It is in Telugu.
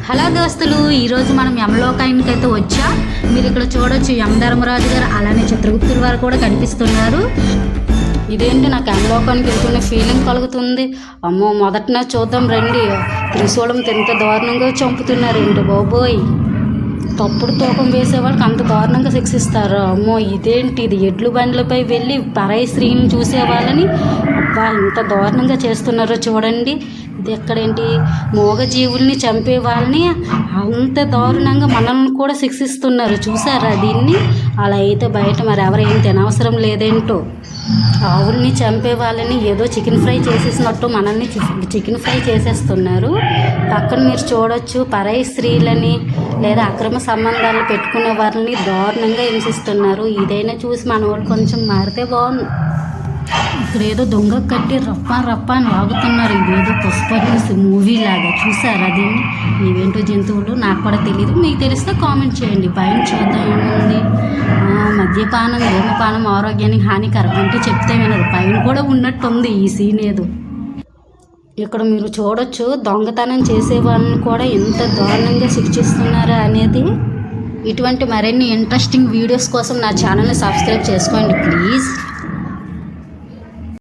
హలో దోస్తులు, ఈరోజు మనం యమలోకానికి అయితే వచ్చాం. మీరు ఇక్కడ చూడొచ్చు యమధర్మరాజు గారు, అలానే చిత్రగుప్తుల వారు కూడా కనిపిస్తున్నారు. ఇదేంటి నాకు యమలోకానికి వెళ్తున్న ఫీలింగ్ కలుగుతుంది. అమ్మో, మొదటనే చూద్దాం రండి. త్రిశూలం ఎంత దారుణంగా చంపుతున్నారండి బాబోయ్. తప్పుడు తూకం వేసేవాళ్ళకి అంత దారుణంగా శిక్షిస్తారు. అమ్మో, ఇదేంటి ఇది, ఎడ్లు బండ్లపై వెళ్ళి పరాయి స్త్రీని చూసే వాళ్ళని అబ్బా ఇంత దారుణంగా చేస్తున్నారో చూడండి. ఇది ఎక్కడేంటి, మూగజీవుల్ని చంపే వాళ్ళని అంత దారుణంగా మనల్ని కూడా శిక్షిస్తున్నారు. చూసారా దీన్ని? అలా అయితే బయట మరి ఎవరేం తినవసరం లేదేంటో. ఆవుల్ని చంపే వాళ్ళని ఏదో చికెన్ ఫ్రై చేసేసినట్టు మనల్ని చికెన్ ఫ్రై చేసేస్తున్నారు. పక్కన మీరు చూడొచ్చు పరాయి స్త్రీలని లేదా అక్రమ సంబంధాలు పెట్టుకునే వాళ్ళని దారుణంగా హింసిస్తున్నారు. ఇదైనా చూసి మన వాళ్ళు కొంచెం మారితే బాగుంది. ఇక్కడ ఏదో దొంగ కట్టి రప్ప అని వాగుతున్నారు. ఇదేదో పుష్ప మూవీ లాగా. చూసారా దీన్ని? ఇవేంటో జంతువులు నాకు కూడా తెలియదు, మీకు తెలిస్తే కామెంట్ చేయండి. పైన చూద్దాం ఏముంది. మద్యపానం ధూమపానం ఆరోగ్యానికి హానికరం అంటే చెప్తే వినదు. పైన కూడా ఉన్నట్టుంది ఈ సీన్ ఏదో. ఇక్కడ మీరు చూడొచ్చు దొంగతనం చేసే వాళ్ళని కూడా ఎంత దారుణంగా శిక్షిస్తున్నారా అనేది. ఇటువంటి మరిన్ని ఇంట్రెస్టింగ్ వీడియోస్ కోసం నా ఛానల్ని సబ్స్క్రైబ్ చేసుకోండి ప్లీజ్.